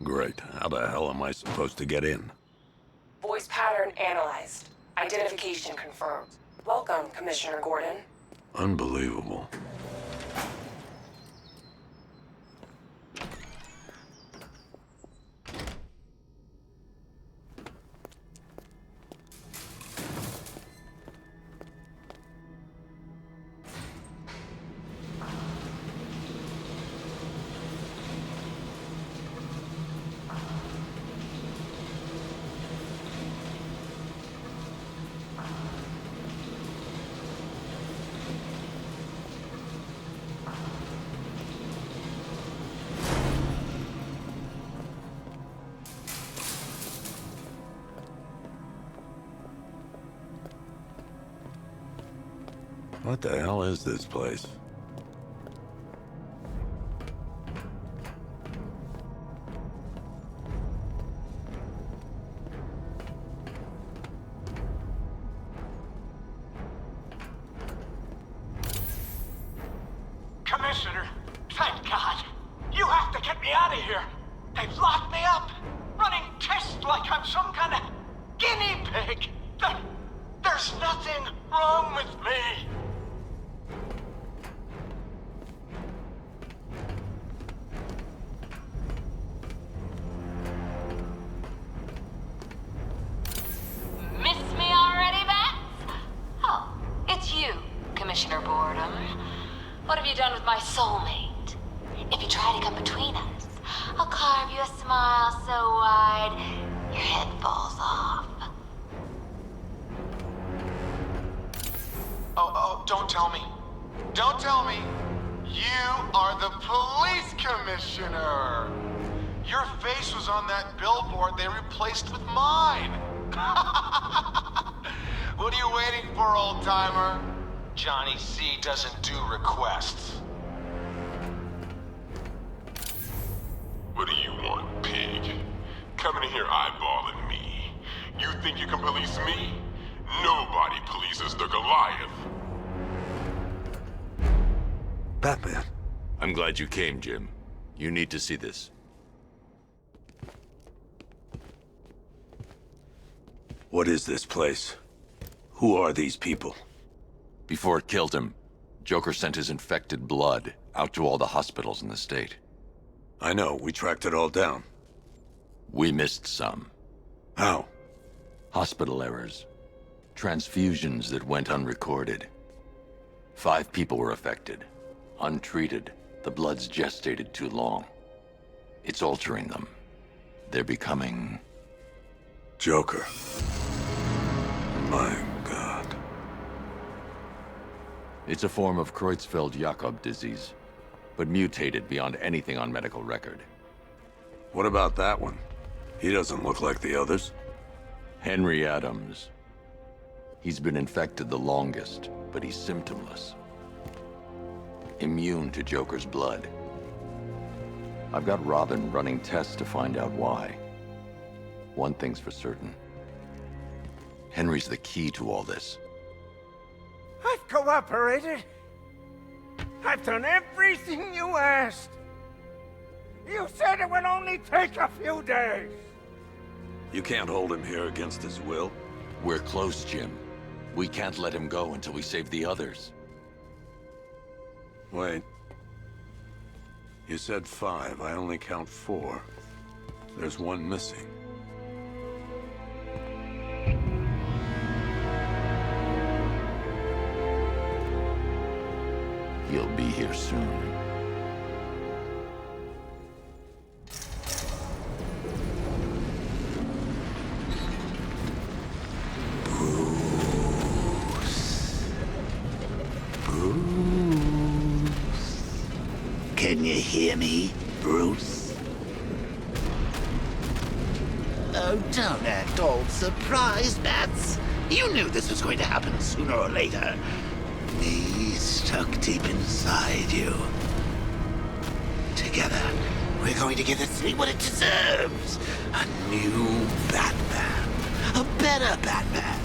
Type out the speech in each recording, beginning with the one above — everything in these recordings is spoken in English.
Great. How the hell am I supposed to get in? Voice pattern analyzed. Identification confirmed. Welcome, Commissioner Gordon. Unbelievable. What the hell is this place? Commissioner, thank God. You have to get me out of here. They've locked me up, running tests like I'm some kind of guinea pig. There's nothing wrong with me. Miss me already, Bats? Oh, it's you, Commissioner Boredom. What have you done with my soulmate? If you try to come between us, I'll carve you a smile so wide, your head falls off. Oh, don't tell me. Don't tell me. You are the police commissioner. Your face was on that billboard they replaced with mine. What are you waiting for, old-timer? Johnny C doesn't do requests. What do you want, pig? Coming in here eyeballing me. You think you can police me? Nobody polices the Goliath. Batman. I'm glad you came, Jim. You need to see this. What is this place? Who are these people? Before it killed him, Joker sent his infected blood out to all the hospitals in the state. I know, we tracked it all down. We missed some. How? Hospital errors. Transfusions that went unrecorded. 5 people were affected. Untreated, the blood's gestated too long. It's altering them. They're becoming... Joker. My God. It's a form of Creutzfeldt-Jakob disease, but mutated beyond anything on medical record. What about that one? He doesn't look like the others. Henry Adams. He's been infected the longest, but he's symptomless. Immune to Joker's blood. I've got Robin running tests to find out why. One thing's for certain. Henry's the key to all this. I've cooperated. I've done everything you asked. You said it would only take a few days. You can't hold him here against his will. We're close, Jim. We can't let him go until we save the others. Wait. You said 5. I only count 4. There's one missing. He'll be here soon. Can you hear me, Bruce? Oh, don't act all surprised, Bats. You knew this was going to happen sooner or later. Me stuck deep inside you. Together, we're going to give the city what it deserves. A new Batman. A better Batman.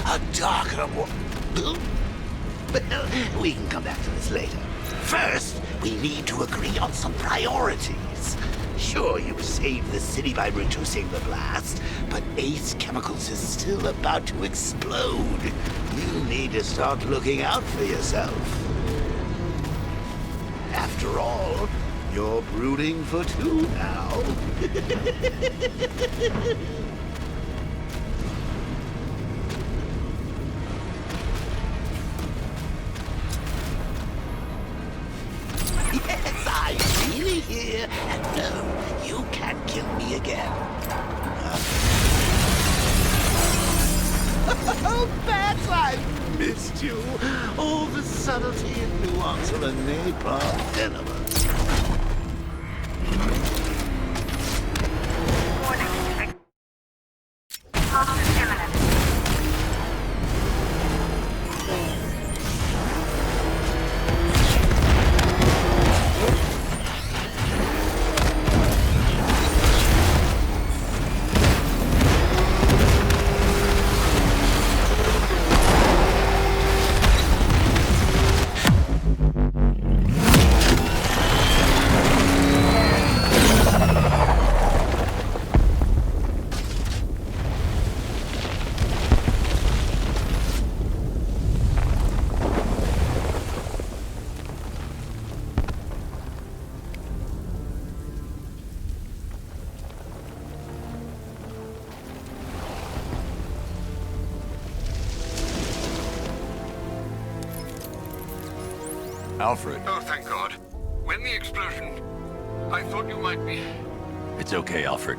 A darker one. Well, we can come back to this later. First, we need to agree on some priorities. Sure, you saved the city by reducing the blast, but Ace Chemicals is still about to explode. You need to start looking out for yourself. After all, you're brooding for two now. Yes, I'm really here, and no, you can't kill me again. Oh, Bats, I've missed you. All the subtlety and nuance of a napalm cinema. Alfred. Oh, thank God. When the explosion... I thought you might be... It's okay, Alfred.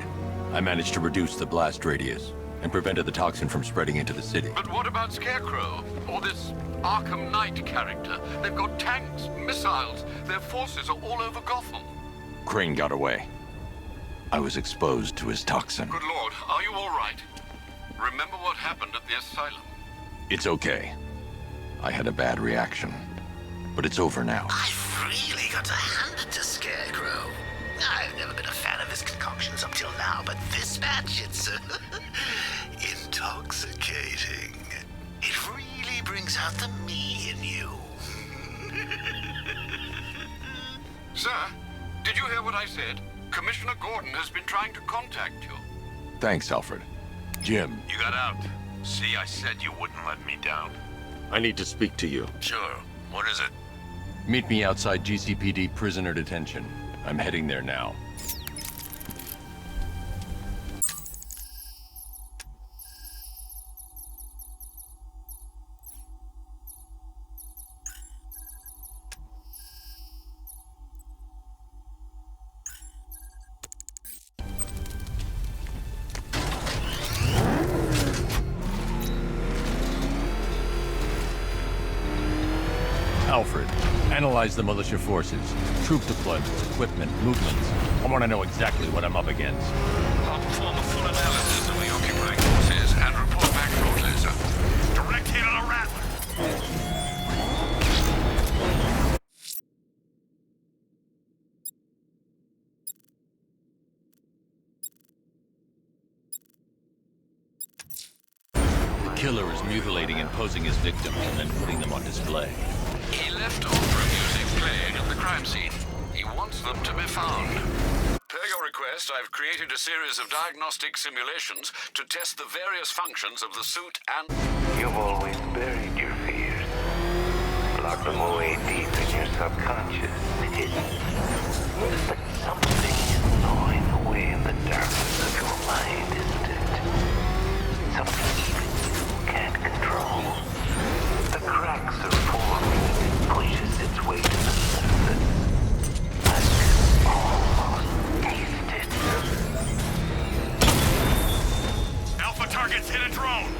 I managed to reduce the blast radius and prevented the toxin from spreading into the city. But what about Scarecrow? Or this Arkham Knight character? They've got tanks, missiles. Their forces are all over Gotham. Crane got away. I was exposed to his toxin. Good Lord, are you all right? Remember what happened at the asylum? It's okay. I had a bad reaction. But it's over now. I've really got to hand it to Scarecrow. I've never been a fan of his concoctions up till now, but this batch, it's intoxicating. It really brings out the me in you. Sir, did you hear what I said? Commissioner Gordon has been trying to contact you. Thanks, Alfred. Jim. You got out. See, I said you wouldn't let me down. I need to speak to you. Sure. What is it? Meet me outside GCPD prisoner detention. I'm heading there now. Alfred, analyze the militia forces, troop deployments, equipment, movements. I want to know exactly what I'm up against. I'll perform a full analysis of the occupying forces and report back shortly, sir. Direct hit on a rattler. The killer is mutilating and posing as victims and then putting them on display. He left off from music playing at the crime scene. He wants them to be found. Per your request, I've created a series of diagnostic simulations to test the various functions of the suit and... You've always buried your fears. Locked them away deep in your subconscious, hidden. But something is gnawing away in the darkness of your mind, isn't it? Something even you can't control. The cracks are forming. Pushes its way to the surface. I can almost taste it. Alpha targets hit a drone!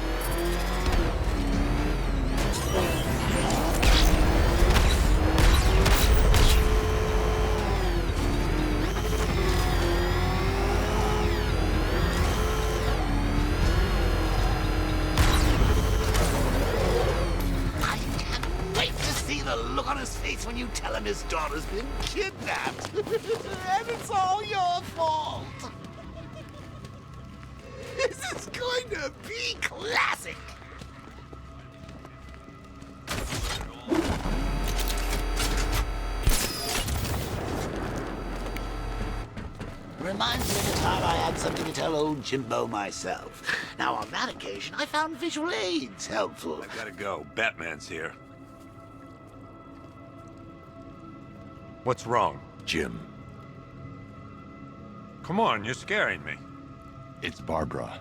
Look on his face when you tell him his daughter's been kidnapped. And it's all your fault. This is going to be classic. Reminds me of the time I had something to tell old Jimbo myself. Now, on that occasion, I found visual aids helpful. I gotta go. Batman's here. What's wrong? Jim, Come on, you're scaring me. it's Barbara.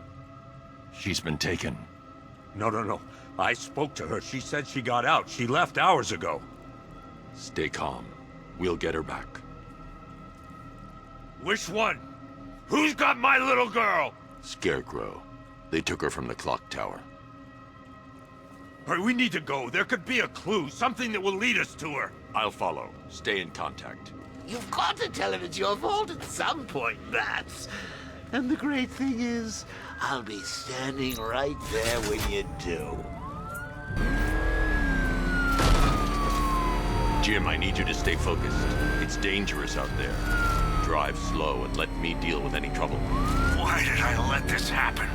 She's been taken. No. I spoke to her. She said she got out. She left hours ago. Stay calm. We'll get her back. Which one? Who's got my little girl? Scarecrow. They took her from the clock tower. Hurry, we need to go. There could be a clue, something that will lead us to her. I'll follow. Stay in contact. You've got to tell him it's your fault at some point, Bats. And the great thing is, I'll be standing right there when you do. Jim, I need you to stay focused. It's dangerous out there. Drive slow and let me deal with any trouble. Why did I let this happen?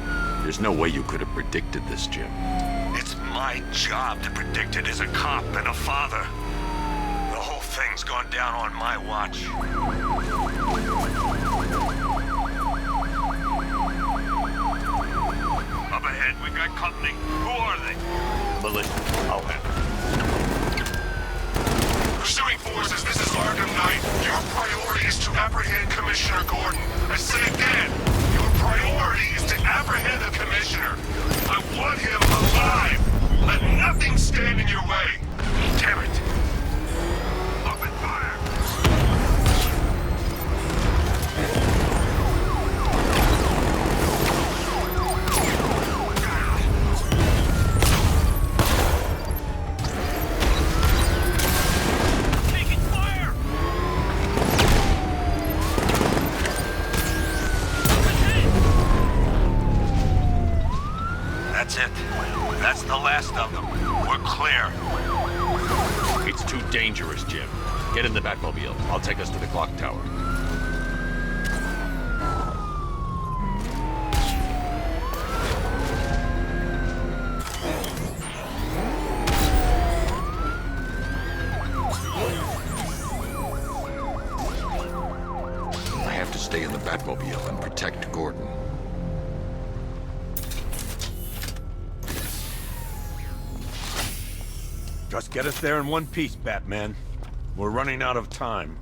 There's no way you could have predicted this, Jim. It's my job to predict it as a cop and a father. The whole thing's gone down on my watch. Up ahead, we got company. Who are they? Melissa, I'll handle it. Pursuing forces, this is Arkham Knight. Your priority is to apprehend Commissioner Gordon. I say again, your priority is to apprehend the Commissioner. I want him alive. Let nothing stand in your way. Damn it. Open fire. That's it. That's the last of them. We're clear. It's too dangerous, Jim. Get in the Batmobile. I'll take us to the clock tower. I have to stay in the Batmobile and protect Gordon. Just get us there in one piece, Batman. We're running out of time.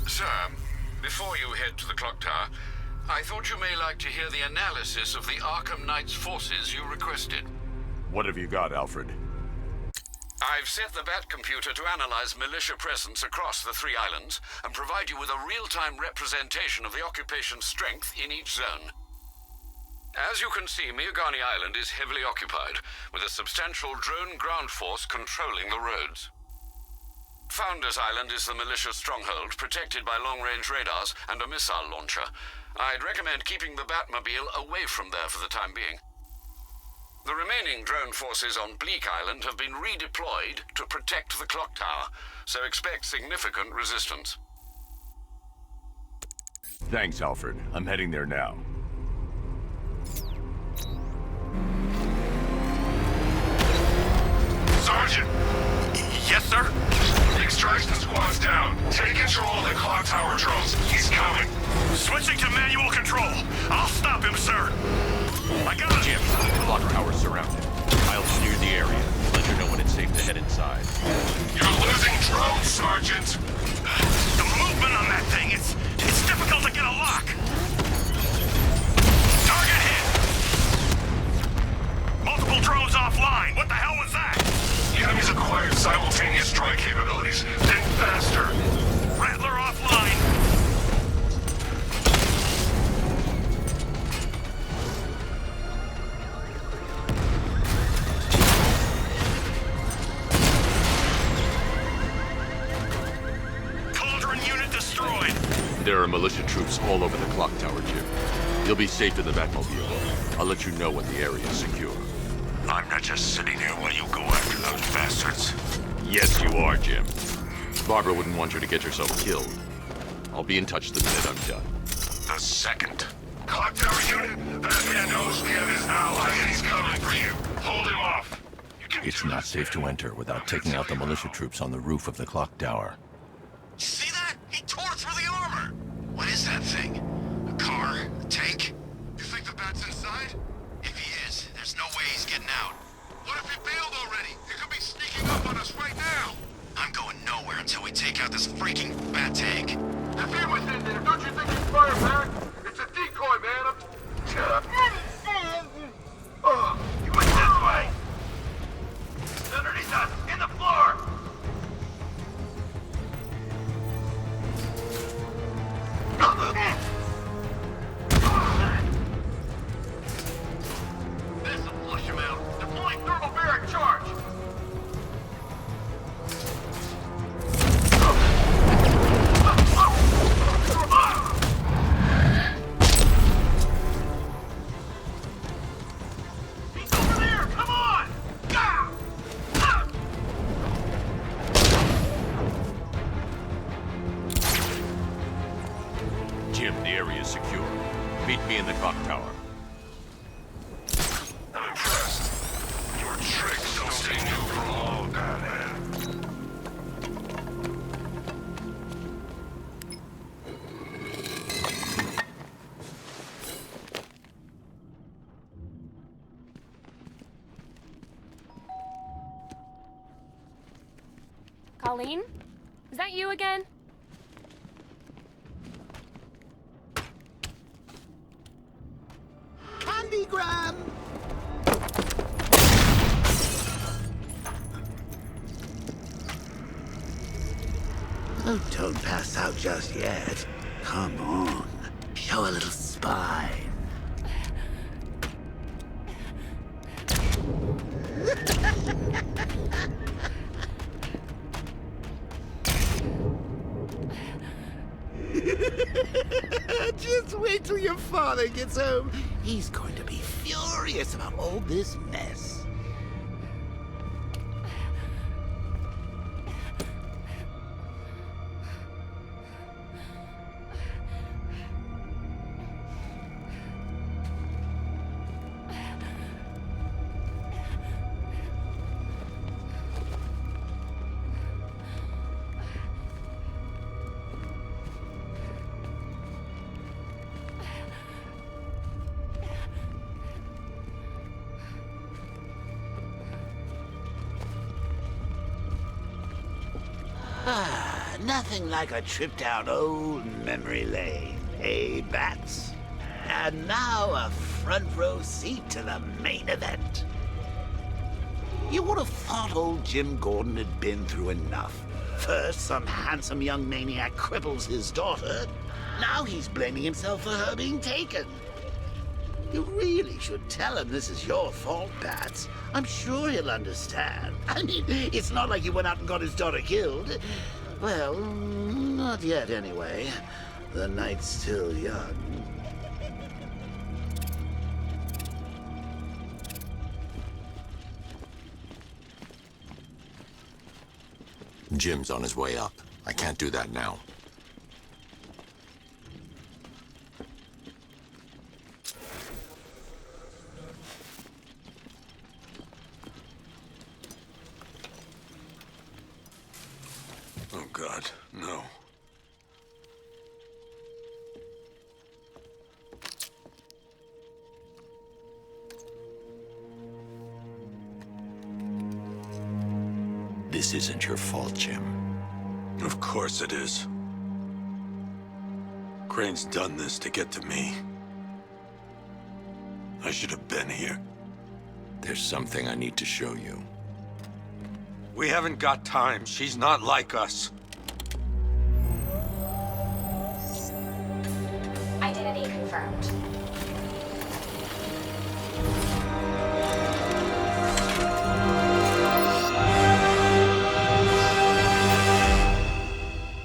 Sir, before you head to the clock tower, I thought you may like to hear the analysis of the Arkham Knight's forces you requested. What have you got, Alfred? I've set the Bat computer to analyze militia presence across the 3 islands and provide you with a real-time representation of the occupation's strength in each zone. As you can see, Miagani Island is heavily occupied, with a substantial drone ground force controlling the roads. Founders Island is the militia stronghold, protected by long-range radars and a missile launcher. I'd recommend keeping the Batmobile away from there for the time being. The remaining drone forces on Bleak Island have been redeployed to protect the clock tower, so expect significant resistance. Thanks, Alfred. I'm heading there now. Sergeant! Yes, sir? The extraction squad's down. Take control of the clock tower drones. He's coming. Switching to manual control. I'll stop him, sir. I got him. Jim, the clock tower's surrounded. I'll clear the area. Let you know when it's safe to head inside. You're losing drones, Sergeant. The movement on that thing, it's difficult to get a lock. Target hit. Multiple drones offline. What the hell was that? The enemy's acquired simultaneous strike capabilities. Think faster. Rattler offline. Cauldron unit destroyed. There are militia troops all over the clock tower, Jim. You'll be safe in the Batmobile. I'll let you know when the area is secure. I'm not just sitting here while you go after those bastards. Yes, you are, Jim. Barbara wouldn't want you to get yourself killed. I'll be in touch the minute I'm done. The second. Clock tower unit, that man knows we have his ally and he's coming for you. Hold him off. It's not safe to enter without taking out the militia troops on the roof of the clock tower. See that? He tore through the armor! What is that thing? A car? A tank? You think the bat's inside? If he is, there's no way he's getting out. What if he bailed already? He could be sneaking up on us right now. I'm going nowhere until we take out this freaking bat tank. If he was in there, don't you think he'd fire back? It's a decoy, man. Shut up. Oh, he went this way. Underneath us, in the floor. This'll flush him out. Deploying thermobaric charge. He's over there. Come on. Jim, the area is secure. Meet me in the clock tower. I'm impressed. Your tricks don't stay new for long, Batman. Colleen? Is that you again? Candygram! Oh, don't pass out just yet. Come on. Show a little spine. Just wait till your father gets home. He's going to be furious about all this mess. Nothing like a trip down old memory lane, eh, Bats? And now a front row seat to the main event. You would have thought old Jim Gordon had been through enough. First, some handsome young maniac cripples his daughter. Now he's blaming himself for her being taken. You really should tell him this is your fault, Bats. I'm sure he'll understand. I mean, it's not like you went out and got his daughter killed. Well, not yet anyway. The night's still young. Jim's on his way up. I can't do that now. Oh, God, no. This isn't your fault, Jim. Of course it is. Crane's done this to get to me. I should have been here. There's something I need to show you. We haven't got time. She's not like us. Identity confirmed.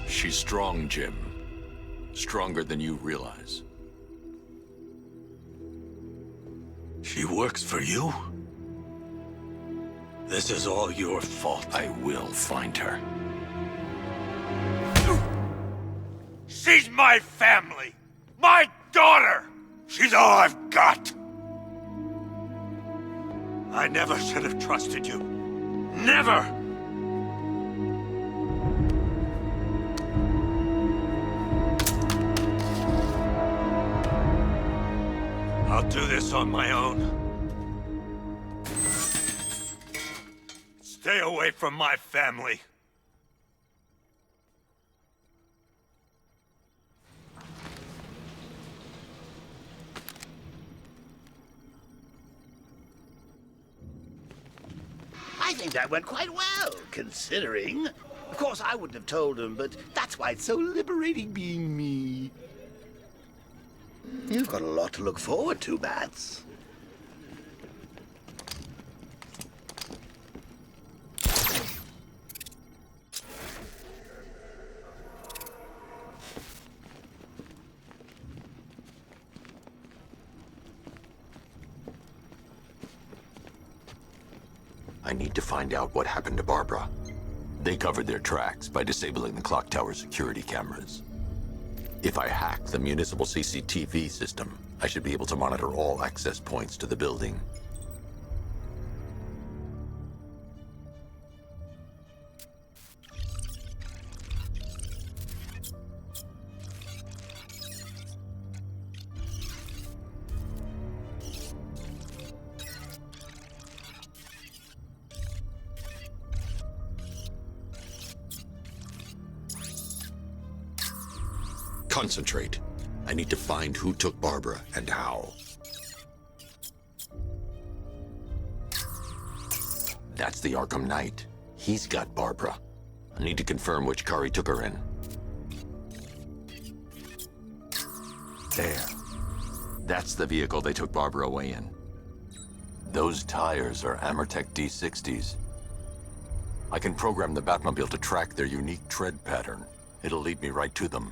She's strong, Jim. Stronger than you realize. She works for you? This is all your fault. I will find her. She's my family! My daughter! She's all I've got! I never should have trusted you. Never! I'll do this on my own. Stay away from my family. I think that went quite well, considering. Of course, I wouldn't have told him, but that's why it's so liberating being me. You've got a lot to look forward to, Bats. I need to find out what happened to Barbara. They covered their tracks by disabling the clock tower security cameras. If I hack the municipal CCTV system, I should be able to monitor all access points to the building. Concentrate. I need to find who took Barbara and how. That's the Arkham Knight. He's got Barbara. I need to confirm which car he took her in. There. That's the vehicle they took Barbara away in. Those tires are Amertech D60s. I can program the Batmobile to track their unique tread pattern. It'll lead me right to them.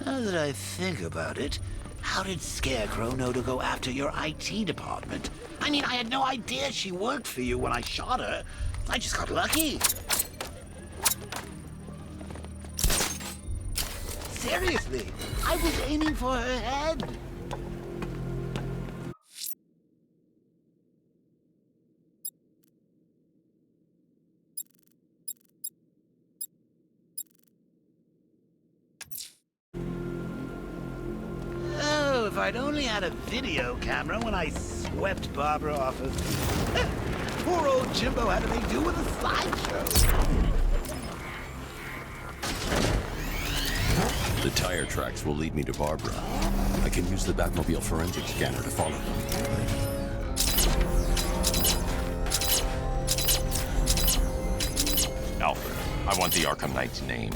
Now that I think about it, how did Scarecrow know to go after your IT department? I mean, I had no idea she worked for you when I shot her. I just got lucky. Seriously, I was aiming for her head. If I'd only had a video camera when I swept Barbara off of... Poor old Jimbo had to make do with a slideshow. The tire tracks will lead me to Barbara. I can use the Batmobile forensic scanner to follow them. Alfred, I want the Arkham Knight's name.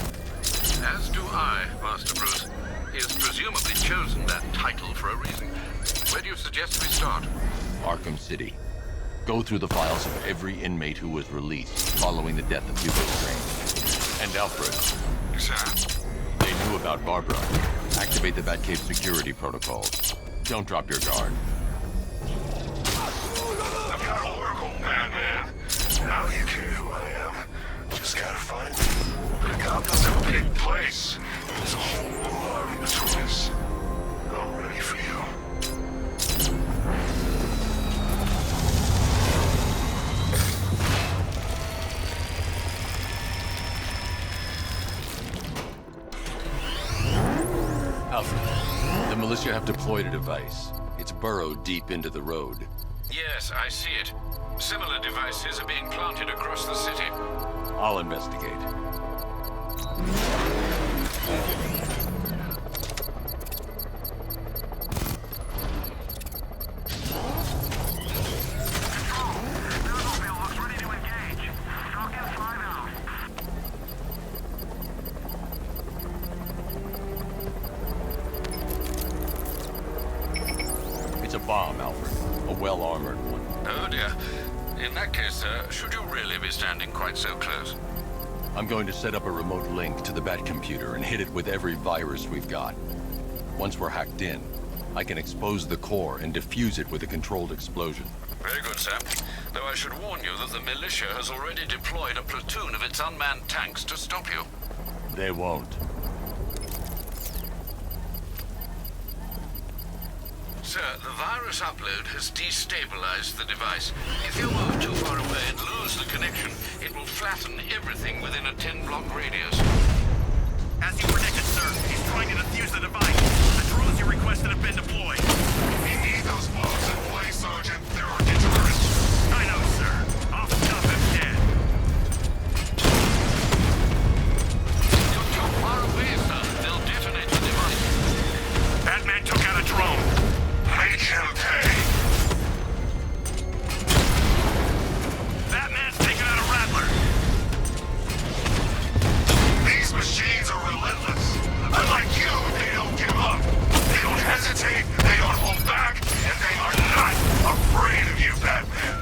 As do I, Master Bruce. He has presumably chosen that title for a reason. Where do you suggest we start? Arkham City. Go through the files of every inmate who was released following the death of Hugo Strange. And Alfred. Sir. They knew about Barbara. Activate the Batcave security protocols. Don't drop your guard. I've got Oracle, Batman. Now you care who I am. Just gotta find me. Gotham's a big place. There's a whole army between us. I'm ready for you. Alfred, the militia have deployed a device. It's burrowed deep into the road. Yes, I see it. Similar devices are being planted across the city. I'll investigate. It's a bomb, Alfred. A well-armored one. Oh dear. In that case, sir, should you really be standing quite so close? I'm going to set up a remote link to the Bat computer and hit it with every virus we've got. Once we're hacked in, I can expose the core and defuse it with a controlled explosion. Very good, sir. Though I should warn you that the militia has already deployed a platoon of its unmanned tanks to stop you. They won't. virus upload has destabilized the device. If you move too far away and lose the connection, it will flatten everything within a 10-block radius. As you predicted, sir, he's trying to defuse the device. The drones you requested have been deployed. We need those bombs in place, Sergeant. There are deterrents. I know, sir. I'll stop him dead. You're too far away, sir. They'll detonate the device. Batman took out a drone. Make him pay. Batman's taken out a Rattler. These machines are relentless. Unlike you, they don't give up. They don't hesitate, they don't hold back, and they are not afraid of you, Batman.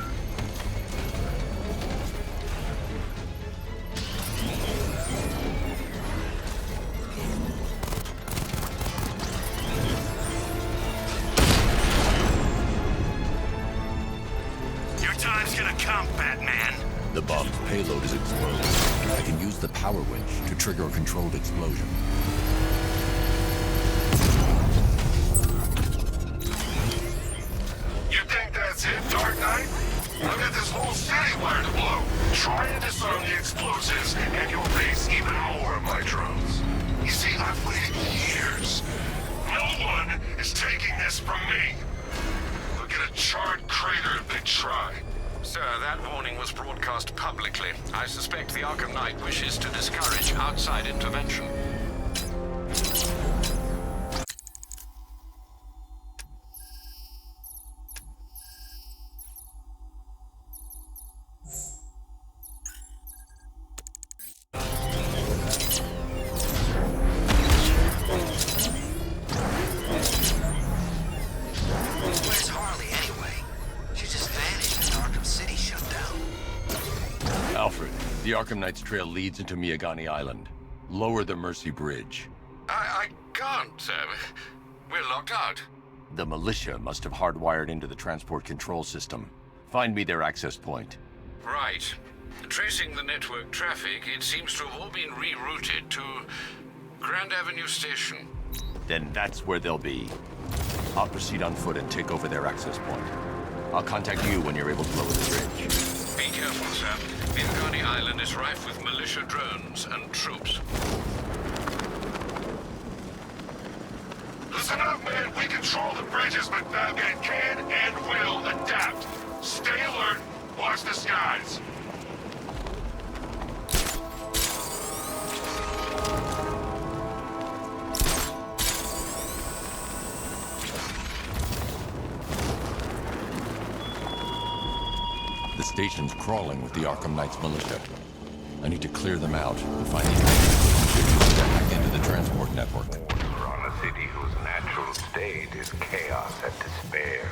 Your time's gonna come, Batman. The bomb's payload is exposed. I can use the power winch to trigger a controlled explosion. You think that's it, Dark Knight? Look at this whole city wired to blow. Try and disarm the explosives, and you'll face even more of my drones. You see, I've waited years. No one is taking this from me. They'll get a charred crater if they try. Sir, that warning was broadcast publicly. I suspect the Arkham Knight wishes to discourage outside intervention. Where's Harley anyway? She just vanished and Arkham City shut down. Alfred, the Arkham Knight's trail leads into Miagani Island. Lower the Mercy Bridge. I can't, sir. We're locked out. The militia must have hardwired into the transport control system. Find me their access point. Right. Tracing the network traffic, it seems to have all been rerouted to Grand Avenue Station. Then that's where they'll be. I'll proceed on foot and take over their access point. I'll contact you when you're able to lower the bridge. Be careful, sir. Miagani Island is rife with militia drones and troops. Listen up, man. We control the bridges, but Batman can and will adapt. Stay alert. Watch the skies. The station's crawling with the Arkham Knight's militia. I need to clear them out and find the to step back into the transport network. From a city whose natural state is chaos and despair.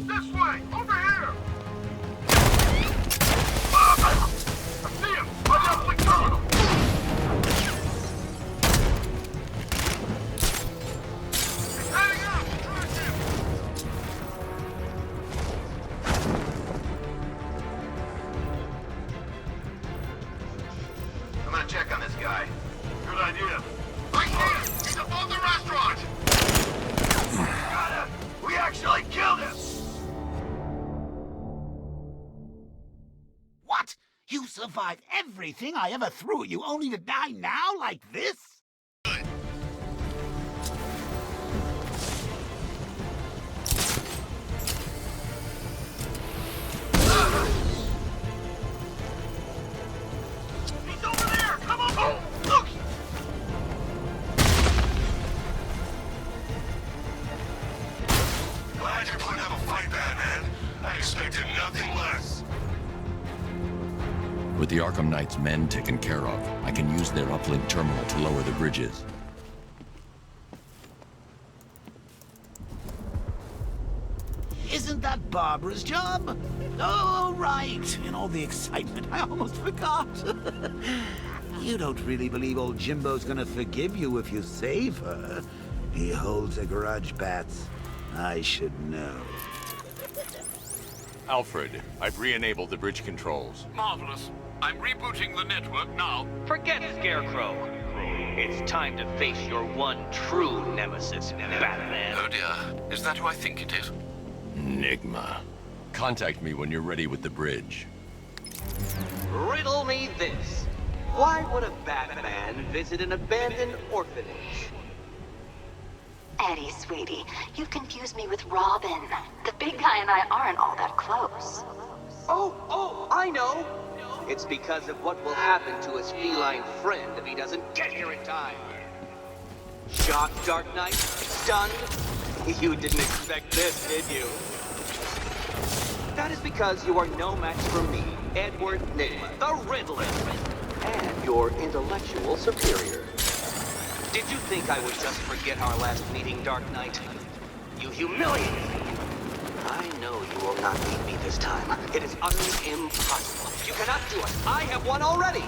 This way! Over here! I see him! By the uplink terminal! He's heading up! Track him! I'm gonna check on this guy. Good idea. I see him! He's above the restaurant! Got him! We actually killed him! What? You survived everything I ever threw at you, only to die now like this? He's over there! Come on! Oh, look! Glad you're putting up a fight, Batman. I expected nothing less. With the Arkham Knight's men taken care of, I can use their uplink terminal to lower the bridges. Isn't that Barbara's job? Oh, right. In all the excitement, I almost forgot. You don't really believe old Jimbo's gonna forgive you if you save her. He holds a grudge, Bats. I should know. Alfred, I've re-enabled the bridge controls. Marvelous. I'm rebooting the network now. Forget Scarecrow. It's time to face your one true nemesis, Batman. Oh dear. Is that who I think it is? Enigma. Contact me when you're ready with the bridge. Riddle me this. Why would a Batman visit an abandoned orphanage? Eddie, sweetie, you've confused me with Robin. The big guy and I aren't all that close. Oh, I know. It's because of what will happen to his feline friend if he doesn't get here in time. Shocked, Dark Knight? Stunned? You didn't expect this, did you? That is because you are no match for me, Edward Nygma, the Riddler, and your intellectual superior. Did you think I would just forget our last meeting, Dark Knight? You humiliated me. I know you will not beat me this time. It is utterly impossible. You cannot do it. I have won already.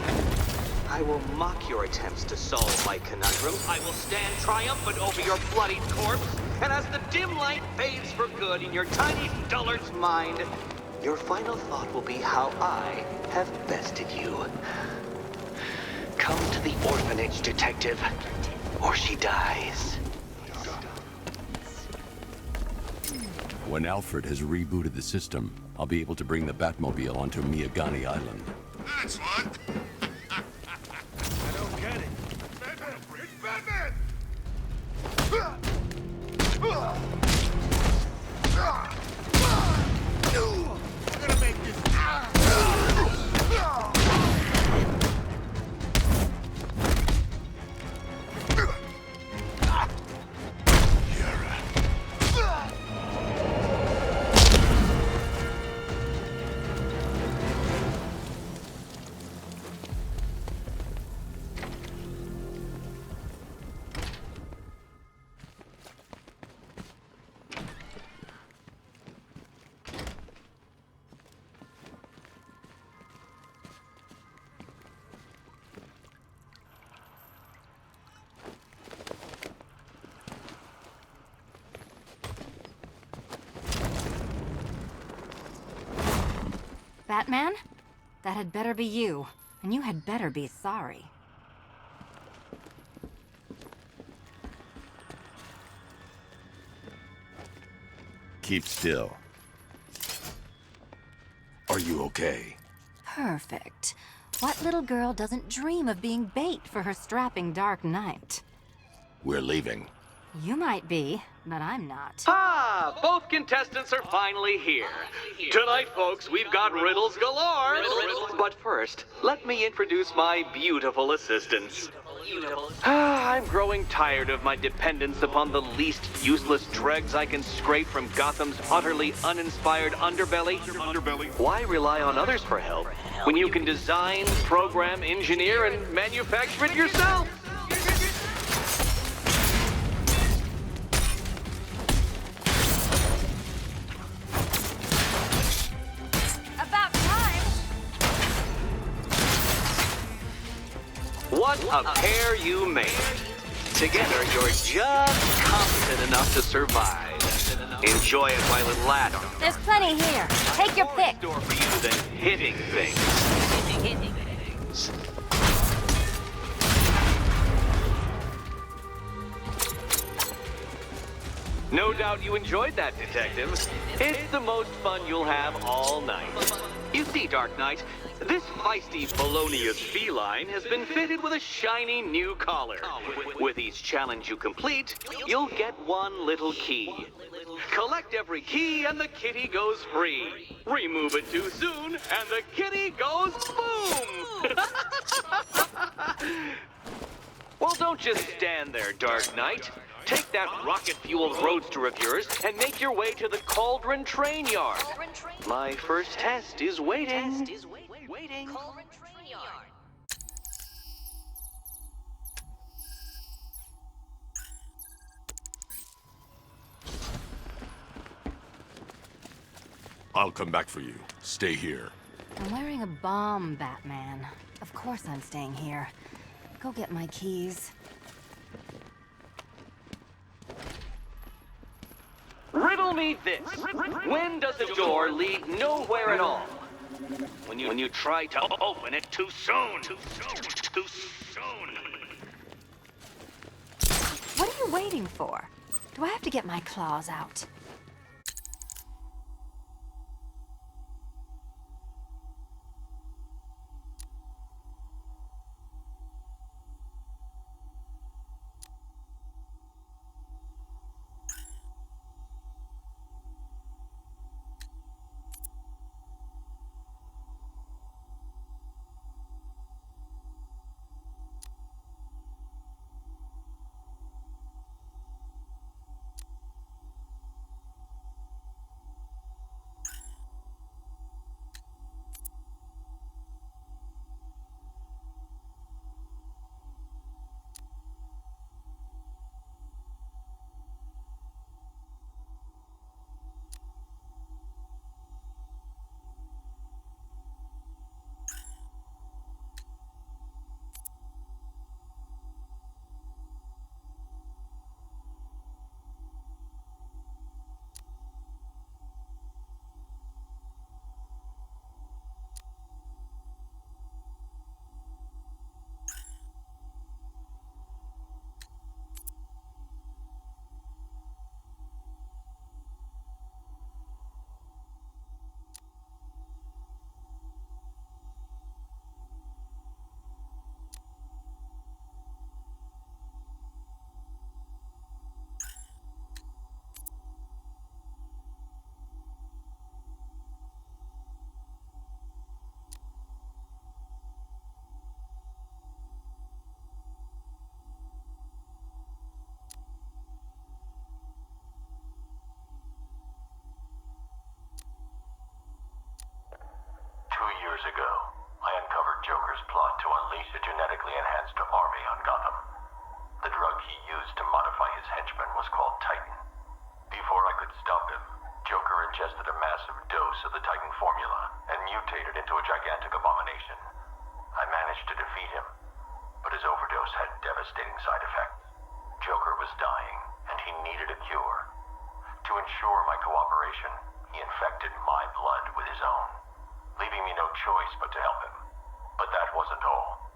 I will mock your attempts to solve my conundrum. I will stand triumphant over your bloodied corpse. And as the dim light fades for good in your tiny dullard's mind, your final thought will be how I have bested you. Come to the orphanage, detective, or she dies. When Alfred has rebooted the system, I'll be able to bring the Batmobile onto Miyagani Island. That's what. I don't get it. Batman! It's Batman! I'm gonna make this. Batman? That had better be you. And you had better be sorry. Keep still. Are you okay? Perfect. What little girl doesn't dream of being bait for her strapping Dark Knight? We're leaving. You might be, but I'm not. Ah, both contestants are finally here. Tonight, folks, we've got riddles galore. But first, let me introduce my beautiful assistants. I'm growing tired of my dependence upon the least useless dregs I can scrape from Gotham's utterly uninspired underbelly. Why rely on others for help when you can design, program, engineer, and manufacture it yourself? What a pair you made. Together, you're just competent enough to survive. Enjoy it while it lasts. There's plenty here. Take your pick. More for you than hitting things. No doubt you enjoyed that, Detective. It's the most fun you'll have all night. You see, Dark Knight, this feisty felonious feline has been fitted with a shiny new collar. With each challenge you complete, you'll get one little key. Collect every key and the kitty goes free. Remove it too soon and the kitty goes boom! Well, don't just stand there, Dark Knight. Take that rocket-fueled roadster of yours and make your way to the Cauldron Train Yard. My first test is waiting. I'll come back for you. Stay here. I'm wearing a bomb, Batman. Of course I'm staying here. Go get my keys. Riddle me this. When does a door lead nowhere at all? When you try to open it too soon. Too soon. waiting for? Do I have to get my claws out? Years ago, I uncovered Joker's plot to unleash a genetically enhanced army on Gotham. The drug he used to modify his henchmen was called Titan. Before I could stop him, Joker ingested a massive dose of the Titan formula and mutated into a gigantic abomination. I managed to defeat him, but his overdose had devastating side effects. Joker was dying, and he needed a cure. To ensure my cooperation, he infected my blood with his own, leaving me no choice but to help him. But that wasn't all.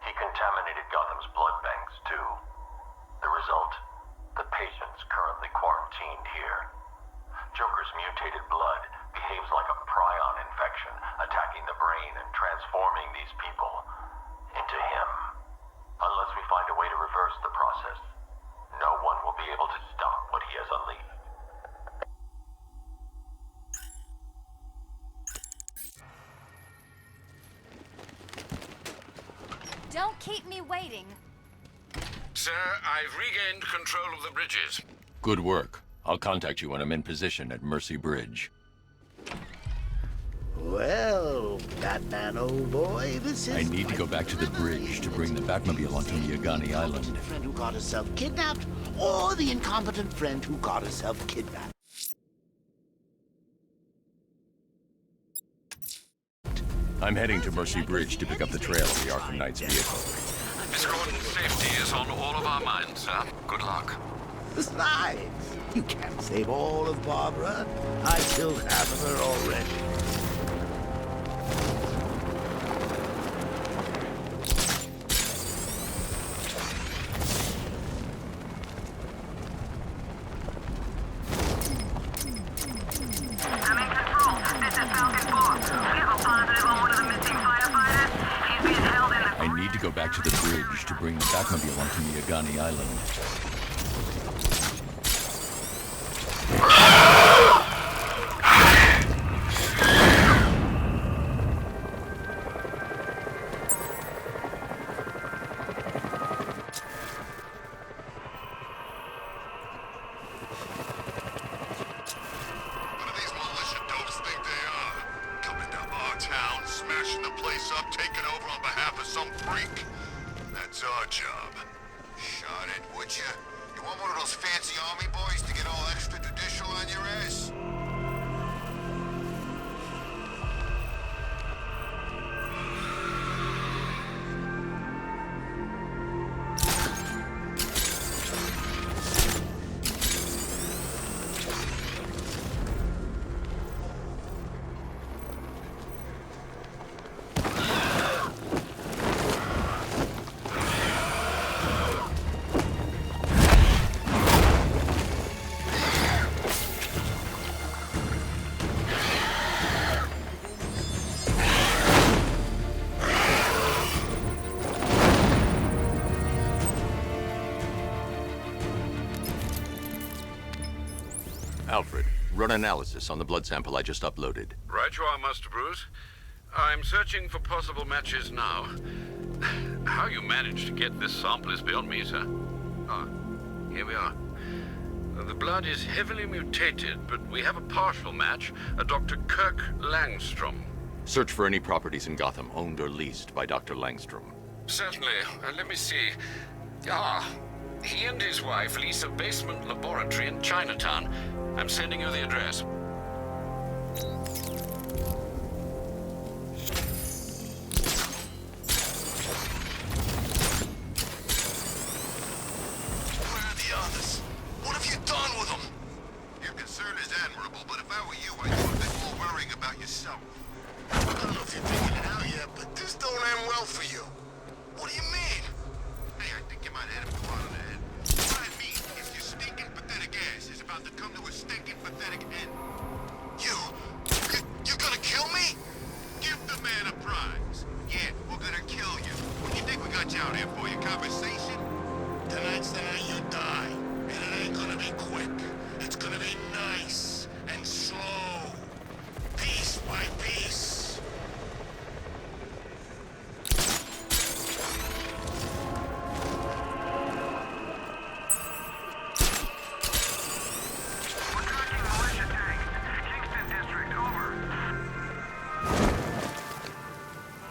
He contaminated Gotham's blood banks, too. The result? The patients currently quarantined here. Joker's mutated blood behaves like a prion infection, attacking the brain and transforming these people into him. Unless we find a way to reverse the process, no one will be able to stop what he has unleashed. Don't keep me waiting. Sir, I've regained control of the bridges. Good work. I'll contact you when I'm in position at Mercy Bridge. Well, Batman, old boy, this is... I need to go back to the bridge to bring the Batmobile onto Miagani Island. The friend who got herself kidnapped, or the incompetent friend who got herself kidnapped. I'm heading to Mercy Bridge to pick up the trail of the Arkham Knight's vehicle. Miss Gordon's safety is on all of our minds, sir. Good luck. Besides, you can't save all of Barbara. I killed half of her already. I need to go back to the bridge to bring the Batmobile onto Miagani Island. Alfred, run analysis on the blood sample I just uploaded. Right you are, Master Bruce. I'm searching for possible matches now. How you managed to get this sample is beyond me, sir. Ah, here we are. The blood is heavily mutated, but we have a partial match, a Dr. Kirk Langstrom. Search for any properties in Gotham owned or leased by Dr. Langstrom. Certainly. Let me see. Ah, he and his wife lease a basement laboratory in Chinatown. I'm sending you the address. Where are the others? What have you done with them? Your concern is admirable, but if I were you, I'd do a bit more worrying about yourself. I don't know if you're figuring it out yet, but this don't end well for you. What do you mean? Hey, I think you might hit him hard on the head. What I mean is your stinking pathetic ass is about to come to a stinking pathetic end. You're gonna kill me? Give the man a prize. Yeah, we're gonna kill you. What do you think we got you out here for? Your conversation? Tonight's the night you die. And it ain't gonna be quick. It's gonna be nice and slow. Piece by piece.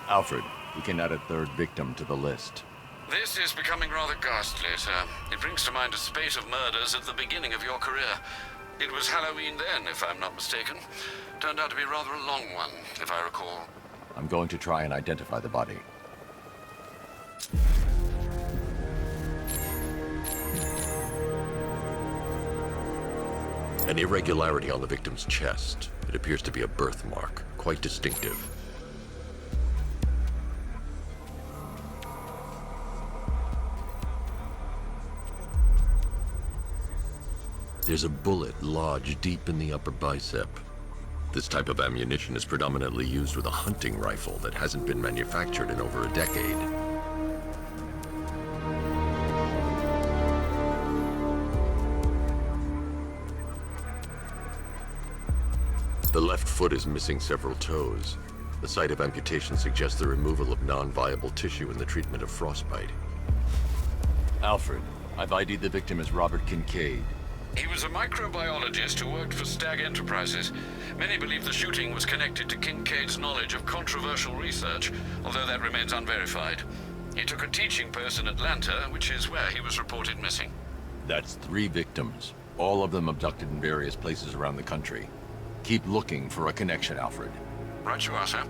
Alfred, we can add a third victim to the list. This is becoming rather ghastly, sir. It brings to mind a spate of murders at the beginning of your career. It was Halloween then, if I'm not mistaken. Turned out to be rather a long one, if I recall. I'm going to try and identify the body. An irregularity on the victim's chest. It appears to be a birthmark, quite distinctive. There's a bullet lodged deep in the upper bicep. This type of ammunition is predominantly used with a hunting rifle that hasn't been manufactured in over a decade. The left foot is missing several toes. The site of amputation suggests the removal of non-viable tissue in the treatment of frostbite. Alfred, I've ID'd the victim as Robert Kincaid. He was a microbiologist who worked for Stag Enterprises. Many believe the shooting was connected to Kincaid's knowledge of controversial research, although that remains unverified. He took a teaching post in Atlanta, which is where he was reported missing. That's 3 victims, all of them abducted in various places around the country. Keep looking for a connection, Alfred. Right you are, sir.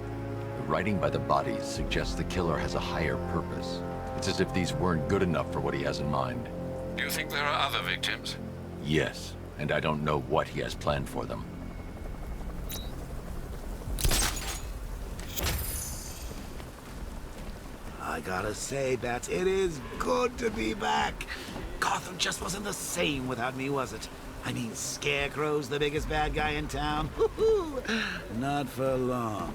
The writing by the bodies suggests the killer has a higher purpose. It's as if these weren't good enough for what he has in mind. Do you think there are other victims? Yes, and I don't know what he has planned for them. I gotta say, Bats, it is good to be back. Gotham just wasn't the same without me, was it? I mean, Scarecrow's the biggest bad guy in town. Not for long.